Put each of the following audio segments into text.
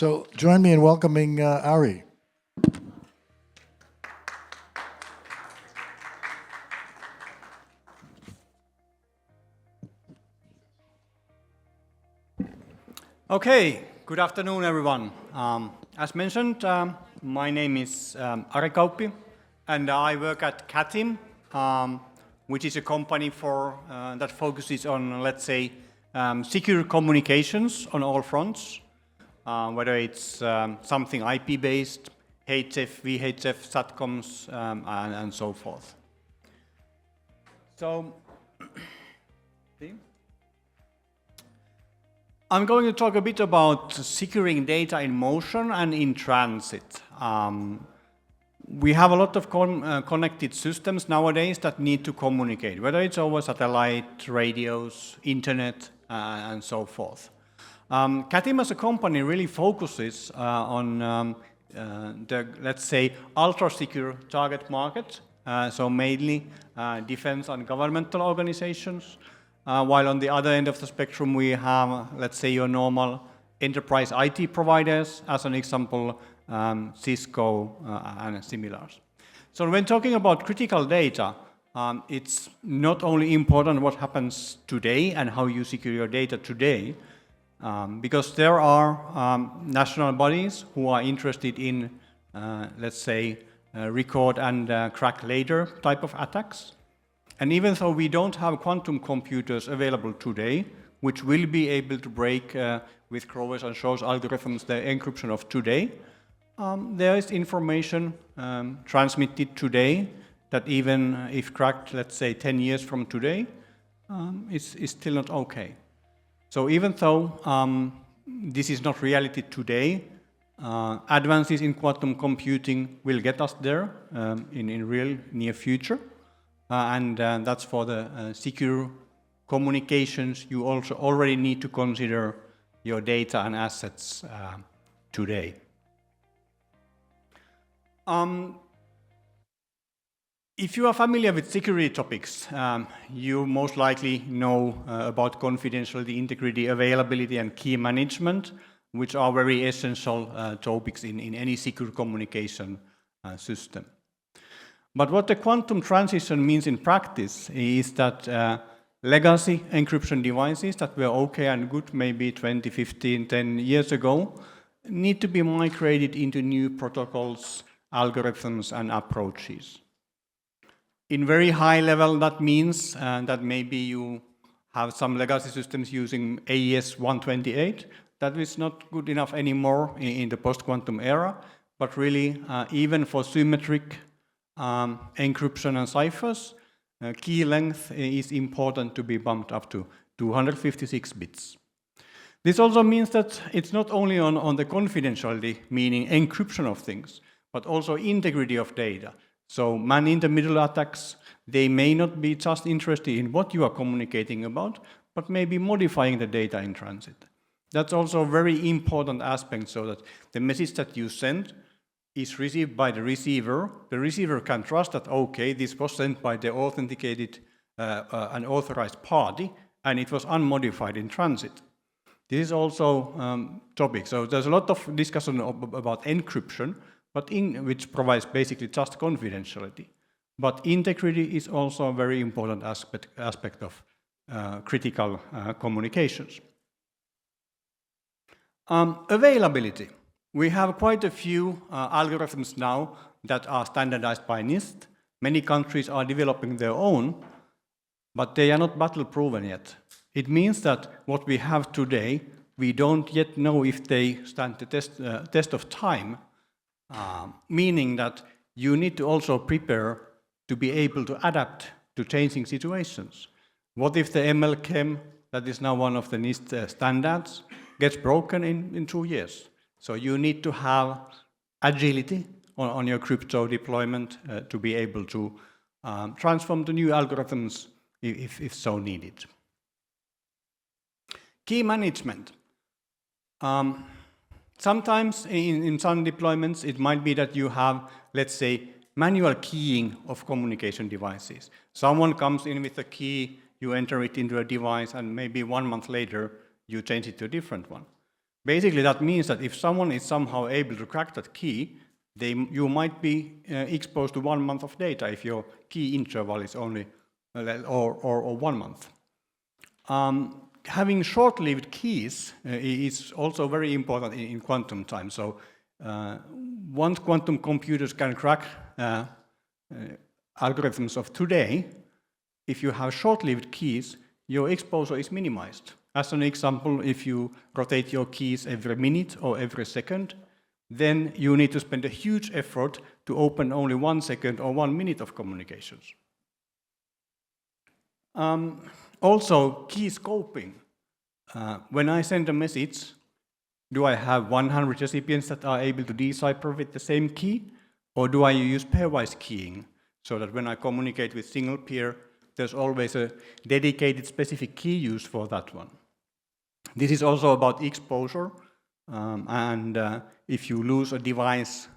So join me in welcoming Ari. Okay, good afternoon, everyone. As mentioned, my name is Ari Kauppi, and I work at KATIM, which is a company that focuses on, let's say, secure communications on all fronts, whether it's something IP-based, HF, VHF, SATCOMs, and so forth. So, I'm going to talk a bit about securing data in motion and in transit. We have a lot of connected systems nowadays that need to communicate, whether it's over satellite, radios, internet, and so forth. KATIM as a company really focuses on the, let's say, ultra-secure target market, so mainly defense and governmental organizations, while on the other end of the spectrum we have, let's say, your normal enterprise IT providers, as an example, Cisco and similars. So when talking about critical data, it's not only important what happens today and how you secure your data today, because there are national bodies who are interested in, let's say, record and crack later type of attacks. And even though we don't have quantum computers available today, which will be able to break with Crowers and Shaw's algorithms the encryption of today, there is information transmitted today that even if cracked, let's say, 10 years from today, is still not okay. So even though this is not reality today, advances in quantum computing will get us there in real near future. And that's for the secure communications. You also already need to consider your data and assets today. If you are familiar with security topics, you most likely know about confidentiality, integrity, availability, and key management, which are very essential topics in any secure communication system. But what the quantum transition means in practice is that legacy encryption devices that were okay and good maybe 20, 15, 10 years ago need to be migrated into new protocols, algorithms, and approaches. In very high level, that means that maybe you have some legacy systems using AES 128. That is not good enough anymore in the post-quantum era, but really even for symmetric encryption and ciphers, key length is important to be bumped up to 256 bits. This also means that it's not only on the confidentiality, meaning encryption of things, but also integrity of data. So man-in-the-middle attacks, they may not be just interested in what you are communicating about, but maybe modifying the data in transit. That's also a very important aspect, so that the message that you send is received by the receiver. The receiver can trust that, okay, this was sent by the authenticated and authorized party, and it was unmodified in transit. This is also topic. So there's a lot of discussion about encryption, but which provides basically just confidentiality. But integrity is also a very important aspect of critical communications. Availability. We have quite a few algorithms now that are standardized by NIST. Many countries are developing their own, but they are not battle-proven yet. It means that what we have today, we don't yet know if they stand the test of time, meaning that you need to also prepare to be able to adapt to changing situations. What if the ML-Chem, that is now one of the NIST standards, gets broken in 2 years? So you need to have agility on your crypto deployment to be able to transform to new algorithms if so needed. Key management. Sometimes in some deployments, it might be that you have, let's say, manual keying of communication devices. Someone comes in with a key, you enter it into a device, and maybe 1 month later, you change it to a different one. Basically, that means that if someone is somehow able to crack that key, you might be exposed to 1 month of data if your key interval is only or 1 month. Having short-lived keys is also very important in quantum time. So once quantum computers can crack algorithms of today, if you have short-lived keys, your exposure is minimized. As an example, if you rotate your keys every minute or every second, then you need to spend a huge effort to open only 1 second or 1 minute of communications. Also, key scoping. When I send a message, do I have 100 recipients that are able to decipher with the same key? Or do I use pairwise keying, so that when I communicate with single peer, there's always a dedicated specific key used for that one? This is also about exposure, and if you lose a device,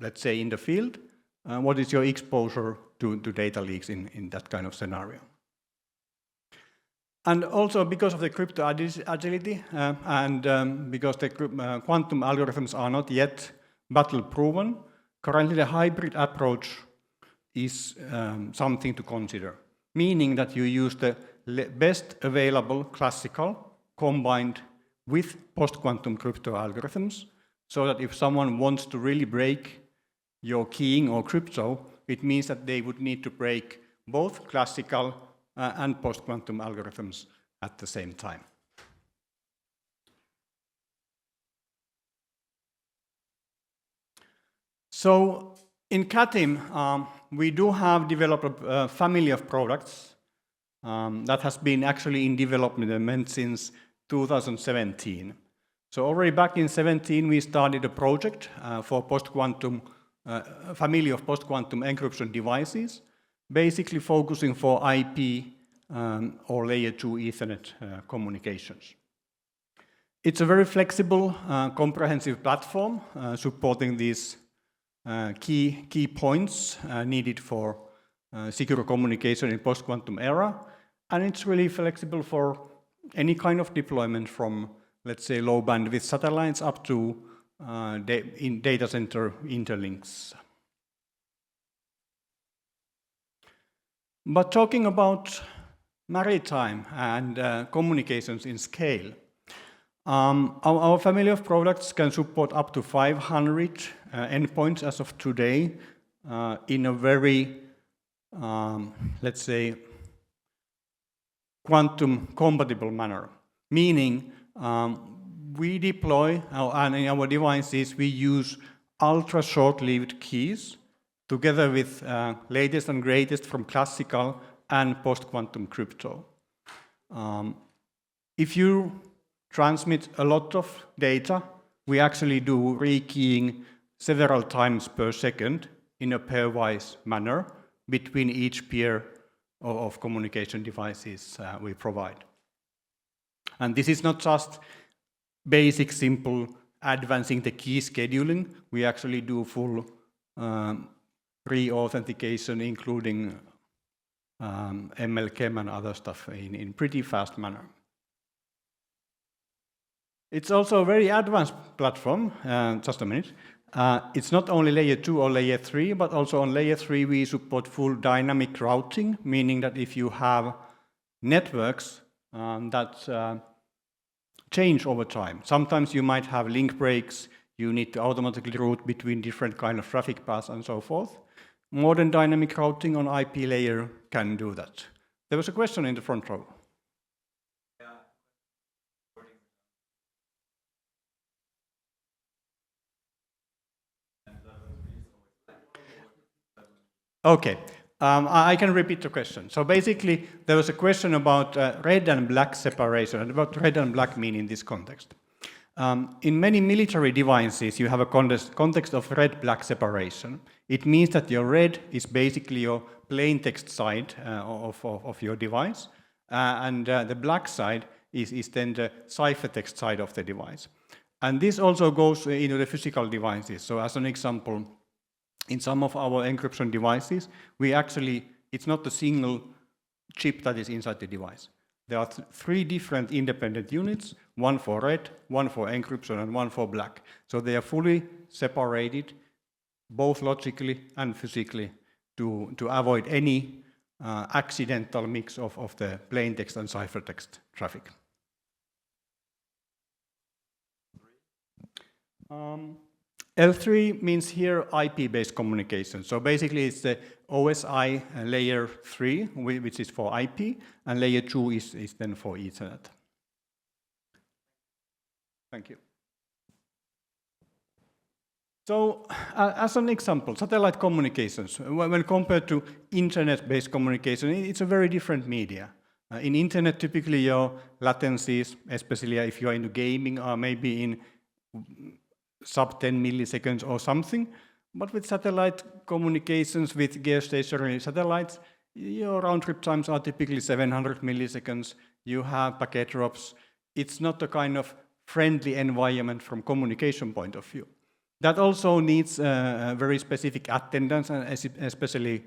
let's say in the field, what is your exposure to data leaks in that kind of scenario? And also because of the crypto agility and because the quantum algorithms are not yet battle-proven, currently the hybrid approach is something to consider, meaning that you use the best available classical combined with post-quantum crypto algorithms, so that if someone wants to really break your keying or crypto, it means that they would need to break both classical and post-quantum algorithms at the same time. So in KATIM, we do have developed a family of products that has been actually in development since 2017. So already back in 2017, we started a project for post-quantum, family of post-quantum encryption devices, basically focusing for IP or layer 2 Ethernet communications. It's a very flexible, comprehensive platform supporting these key points needed for secure communication in post-quantum era, and it's really flexible for any kind of deployment from, let's say, low bandwidth satellites up to in data center interlinks. But talking about maritime and communications in scale, our family of products can support up to 500 endpoints as of today in a very, let's say, quantum compatible manner, meaning we deploy and in our devices we use ultra short-lived keys together with latest and greatest from classical and post-quantum crypto. If you transmit a lot of data, we actually do rekeying several times per second in a pairwise manner between each pair of communication devices we provide. And this is not just basic, simple advancing the key scheduling. We actually do full re-authentication, including ML-Chem and other stuff in pretty fast manner. It's also a very advanced platform, just a minute. It's not only layer 2 or layer 3, but also on layer 3 we support full dynamic routing, meaning that if you have networks that change over time. Sometimes you might have link breaks, you need to automatically route between different kind of traffic paths and so forth. Modern dynamic routing on IP layer can do that. There was a question in the front row. Okay, I can repeat the question. So basically, there was a question about red and black separation, and what red and black mean in this context. In many military devices, you have a context of red-black separation. It means that your red is basically your plain text side of your device, and the black side is then the ciphertext side of the device. And this also goes into the physical devices. So as an example, in some of our encryption devices, we actually, it's not a single chip that is inside the device. there are three different independent units, one for red, one for encryption, and one for black. So they are fully separated, both logically and physically, to avoid any accidental mix of the plain text and ciphertext traffic. L3 means here IP-based communication. So basically it's the OSI layer 3, which is for IP, and layer 2 is then for Ethernet. Thank you. So as an example, satellite communications, when compared to internet-based communication, it's a very different media. In internet, typically your latencies, especially if you're into gaming, are maybe in sub 10 milliseconds or something. But with satellite communications with geostationary satellites, your round-trip times are typically 700 milliseconds. You have packet drops. It's not a kind of friendly environment from communication point of view. That also needs very specific attendance and especially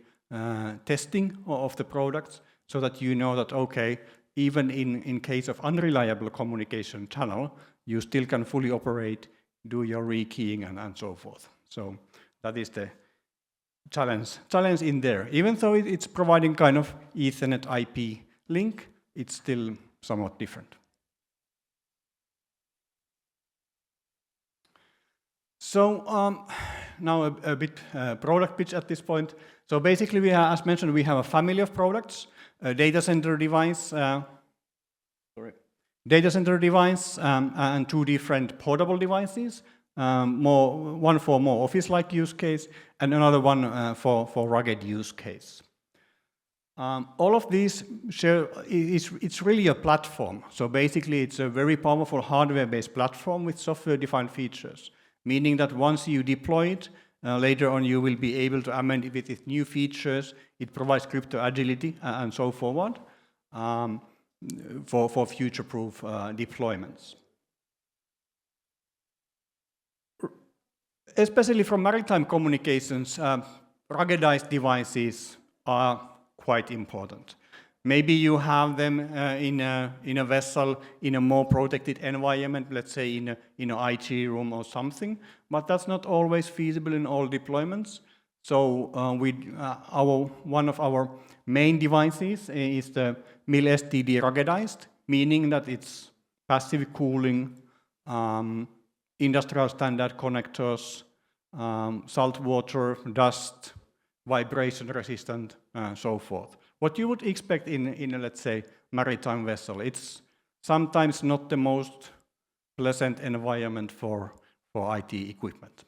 testing of the products so that you know that, okay, even in case of unreliable communication channel, you still can fully operate, do your rekeying and so forth. So that is the challenge in there. Even though it's providing kind of Ethernet IP link, it's still somewhat different. So now a bit product pitch at this point. So basically, we have, as mentioned, we have a family of products: a data center device, and two different portable devices. One for more office-like use case, and another one for rugged use case. All of these share, it's really a platform. So basically, it's a very powerful hardware-based platform with software-defined features. Meaning that once you deploy it, later on you will be able to amend it with new features. It provides crypto agility and so forward for future-proof deployments. Especially from maritime communications, ruggedized devices are quite important. Maybe you have them in a vessel in a more protected environment, let's say in an IT room or something, but that's not always feasible in all deployments. So one of our main devices is the MIL-STD ruggedized, meaning that it's passive cooling, industrial standard connectors, salt water, dust, vibration resistant, so forth. What you would expect in a, let's say, maritime vessel. It's sometimes not the most pleasant environment for IT equipment.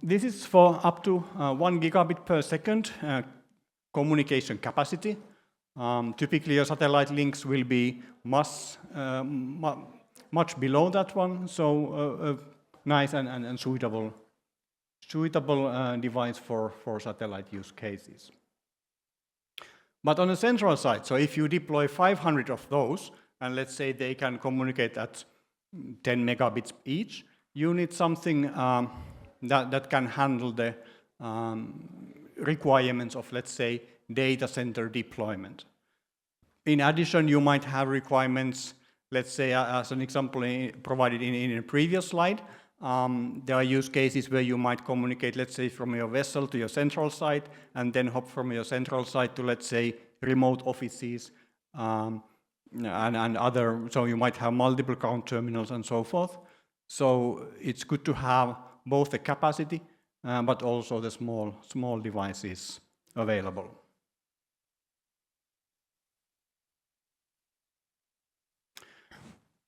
This is for up to 1 gigabit per second communication capacity. Typically, your satellite links will be much below that one, so a nice and suitable device for satellite use cases. But on the central side, so if you deploy 500 of those, and let's say they can communicate at 10 megabits each, you need something that can handle the requirements of, let's say, data center deployment. In addition, you might have requirements, let's say, as an example provided in a previous slide, there are use cases where you might communicate, let's say, from your vessel to your central site, and then hop from your central site to, let's say, remote offices and other. So you might have multiple count terminals and so forth. So it's good to have both the capacity, but also the small devices available.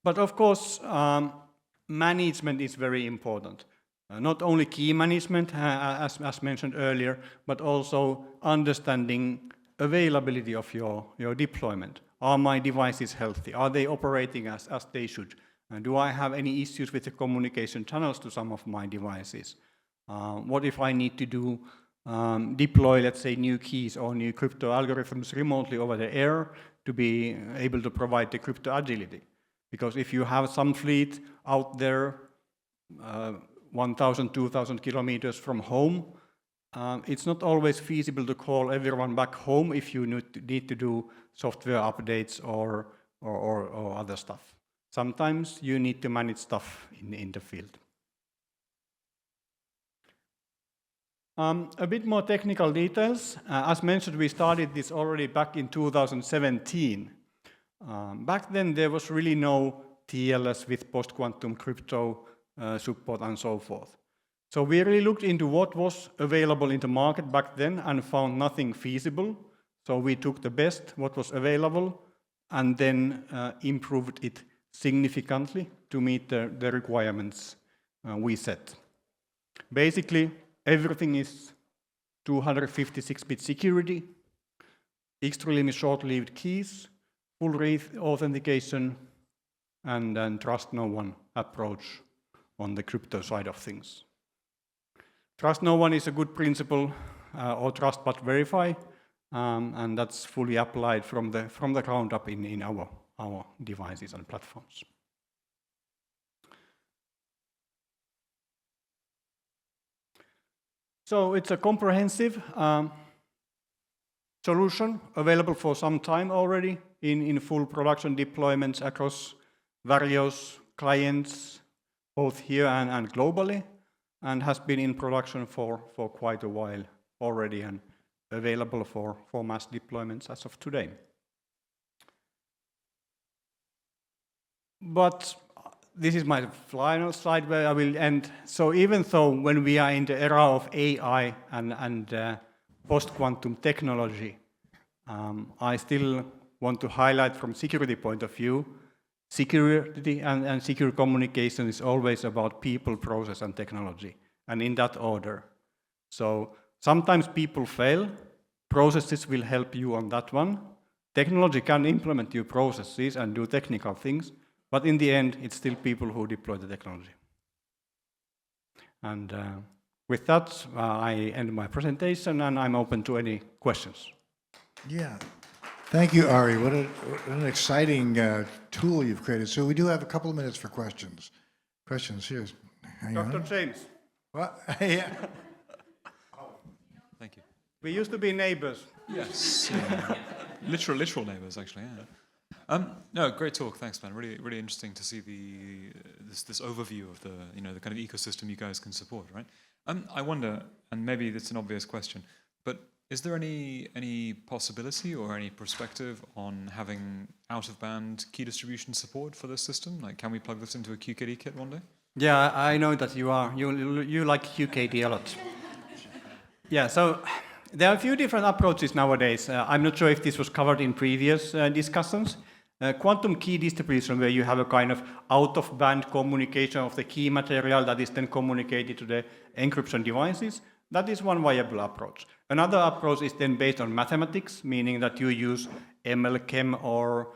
But of course, management is very important. Not only key management, as mentioned earlier, but also understanding availability of your deployment. Are my devices healthy? Are they operating as they should? Do I have any issues with the communication channels to some of my devices? What if I need to deploy, let's say, new keys or new crypto algorithms remotely over the air to be able to provide the crypto agility? Because if you have some fleet out there 1,000, 2,000 kilometers from home, It's not always feasible to call everyone back home if you need to do software updates or other stuff. Sometimes you need to manage stuff in the field. A bit more technical details. As mentioned, we started this already back in 2017. Back then, there was really no TLS with post-quantum crypto support and so forth. So we really looked into what was available in the market back then and found nothing feasible. So we took the best, what was available, and then improved it significantly to meet the requirements we set. Basically, everything is 256-bit security, extremely short-lived keys, full authentication, and then trust no one approach on the crypto side of things. Trust no one is a good principle, or trust but verify, and that's fully applied from the ground up in our devices and platforms. So it's a comprehensive solution available for some time already in full production deployments across various clients, both here and globally, and has been in production for quite a while already and available for mass deployments as of today. But this is my final slide where I will end. So even though when we are in the era of AI and post-quantum technology, I still want to highlight from security point of view, security and secure communication is always about people, process, and technology, and in that order. So sometimes people fail. Processes will help you on that one. Technology can implement your processes and do technical things, but in the end, it's still people who deploy the technology. And with that, I end my presentation, and I'm open to any questions. Yeah. Thank you, Ari. What an exciting tool you've created. So we do have a couple of minutes for questions. Questions here. Hang Dr. on. James. What? Yeah. Thank you. We used to be neighbors. Yes. Literal neighbours, actually. Yeah. No, great talk. Thanks, man. Really interesting to see this overview of the kind of ecosystem you guys can support, right? I wonder, and maybe it's an obvious question, but is there any possibility or any perspective on having out-of-band key distribution support for this system? Like, can we plug this into a QKD kit one day? Yeah, I know that you like QKD a lot. Yeah, so there are a few different approaches nowadays. I'm not sure if this was covered in previous discussions. Quantum key distribution, where you have a kind of out-of-band communication of the key material that is then communicated to the encryption devices, that is one viable approach. Another approach is then based on mathematics, meaning that you use ML-Chem or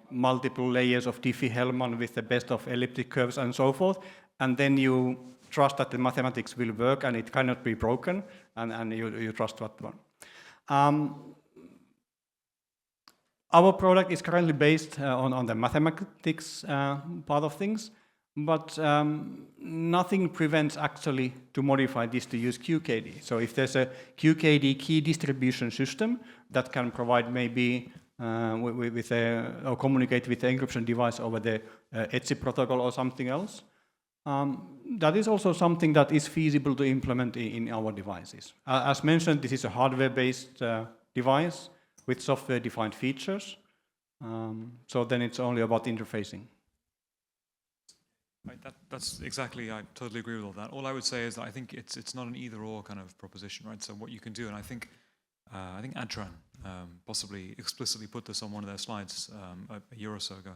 multiple layers of Diffie-Hellman with the best of elliptic curves and so forth, and then you trust that the mathematics will work and it cannot be broken, and you trust that one. Our product is currently based on the mathematics part of things, but nothing prevents actually to modify this to use QKD. So if there's a QKD key distribution system that can provide maybe or communicate with the encryption device over the ETSI protocol or something else, that is also something that is feasible to implement in our devices. As mentioned, this is a hardware-based device with software-defined features. So then it's only about interfacing. Right, that's exactly, I totally agree with all that. All I would say is that I think it's not an either-or kind of proposition, right? So what you can do, and I think Adtran possibly explicitly put this on one of their slides a year or so ago,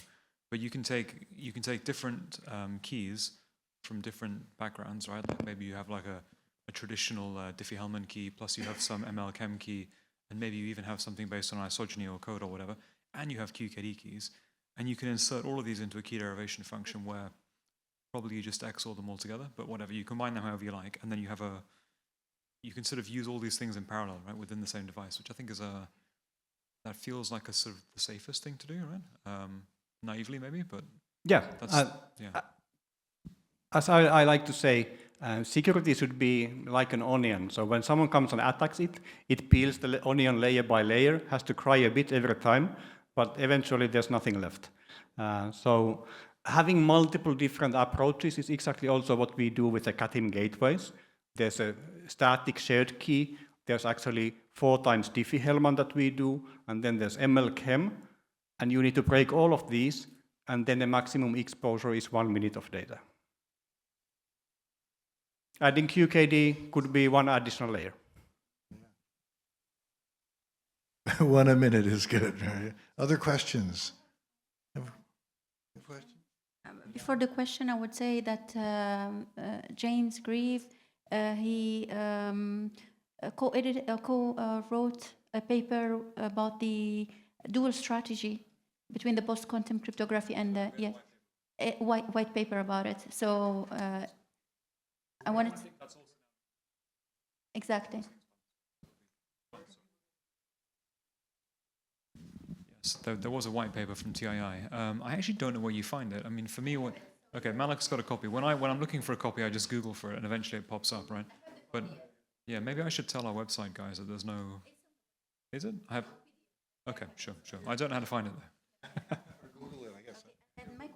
but you can take different keys from different backgrounds, right? Like maybe you have like a traditional Diffie-Hellman key, plus you have some ML-Chem key, and maybe you even have something based on isogeny or code or whatever, and you have QKD keys, and you can insert all of these into a key derivation function where probably you just XOR them all together, but whatever, you combine them however you like, and then you can sort of use all these things in parallel, right, within the same device, which I think that feels like a sort of the safest thing to do, right? Naively maybe, but yeah, that's, yeah. As I like to say, Security should be like an onion. So when someone comes and attacks it, it peels the onion layer by layer, has to cry a bit every time, but eventually there's nothing left. So having multiple different approaches is exactly also what we do with the KATIM Gateways. There's a static shared key. There's actually 4 times Diffie-Hellman that we do, and then there's ML-Chem, and you need to break all of these, and then the maximum exposure is 1 minute of data. Adding QKD could be one additional layer. 1 a minute is good. Right? Other questions? Before the question, I would say that James Grieve, he co-wrote a paper about the dual strategy between the post-quantum cryptography and the white paper about it. So I wanted to, exactly. Yes, there was a white paper from TII. I actually don't know where you find it. I mean, for me, okay, Malak's got a copy. When I'm looking for a copy, I just Google for it, and eventually it pops up, right? But yeah, maybe I should tell our website guys that there's no. Is it? I have. Okay, sure. I don't know how to find it though. Google it, I guess. And my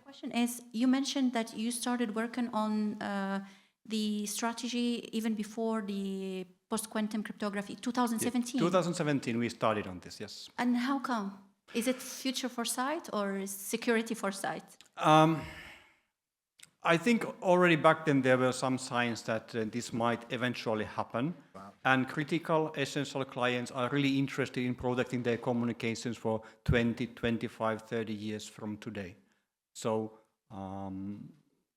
question is, you mentioned that you started working on the strategy even before the post-quantum cryptography, 2017? 2017 we started on this, yes. And how come? Is it future foresight or is security foresight? I think already back then there were some signs that this might eventually happen. Wow. And critical, essential clients are really interested in protecting their communications for 20, 25, 30 years from today. So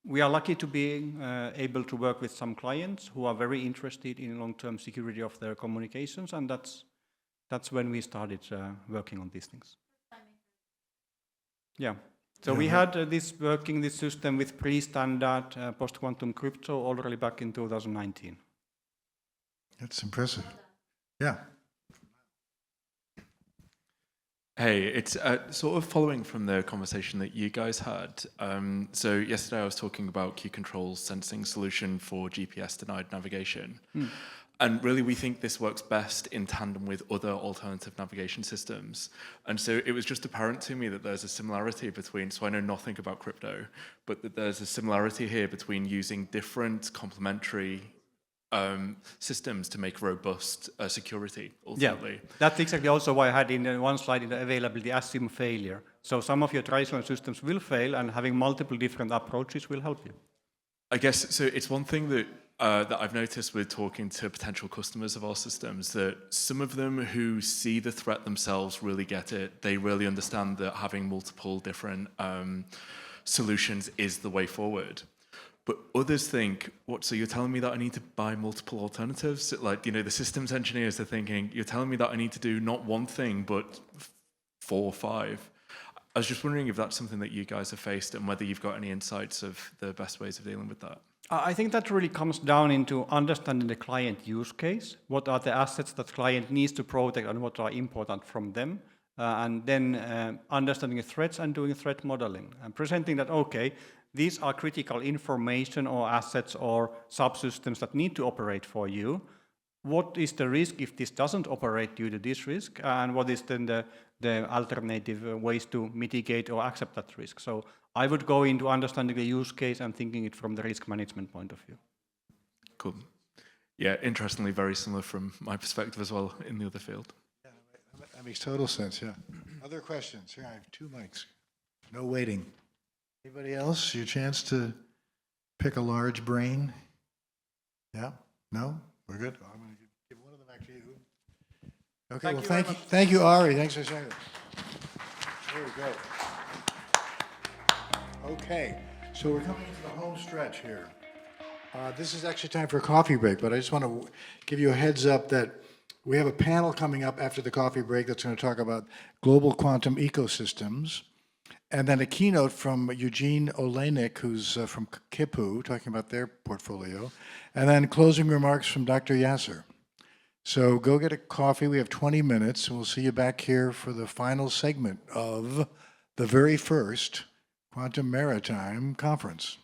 we are lucky to be able to work with some clients who are very interested in long-term security of their communications, and that's when we started working on these things. Yeah. So we had this system with pre-standard post-quantum crypto already back in 2019. That's impressive. Yeah. Hey, it's sort of following from the conversation that you guys had. So yesterday I was talking about Q-Control's sensing solution for GPS-denied navigation. And really we think this works best in tandem with other alternative navigation systems. And so it was just apparent to me that there's a similarity between, so I know nothing about crypto, but that there's a similarity here between using different complementary systems to make robust security, ultimately. Yeah, that's exactly also why I had in one slide in the availability assume failure. So some of your traditional systems will fail, and having multiple different approaches will help you. I guess, so it's one thing that that I've noticed with talking to potential customers of our systems, that some of them who see the threat themselves really get it. They really understand that having multiple different solutions is the way forward. But others think, what, so you're telling me that I need to buy multiple alternatives? Like, you know, the systems engineers are thinking, you're telling me that I need to do not one thing, but 4 or 5. I was just wondering if that's something that you guys have faced and whether you've got any insights of the best ways of dealing with that. I think that really comes down into understanding the client use case. What are the assets that client needs to protect and what are important from them? And then understanding the threats and doing threat modeling and presenting that, okay, these are critical information or assets or subsystems that need to operate for you. What is the risk if this doesn't operate due to this risk? And what is then the alternative ways to mitigate or accept that risk? So I would go into understanding the use case and thinking it from the risk management point of view. Cool. Yeah, interestingly, very similar from my perspective as well in the other field. Yeah, that makes total sense, yeah. Other questions? Here, I have 2 mics. No waiting. Anybody else? Your chance to pick a large brain? Yeah? No? We're good? I'm going to give one of them back to you. Okay, thank you, Ari. Thanks for sharing. There we go. Okay, so we're coming to the home stretch here. This is actually time for a coffee break, but I just want to give you a heads up that we have a panel coming up after the coffee break that's going to talk about global quantum ecosystems, and then a keynote from Eugene Olenek, who's from KIPU, talking about their portfolio, and then closing remarks from Dr. Yasser. So go get a coffee. We have 20 minutes, and we'll see you back here for the final segment of the very first Quantum Maritime Conference.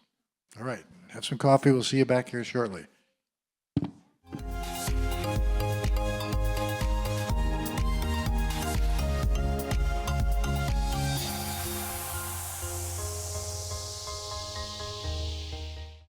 All right. Have some coffee. We'll see you back here shortly.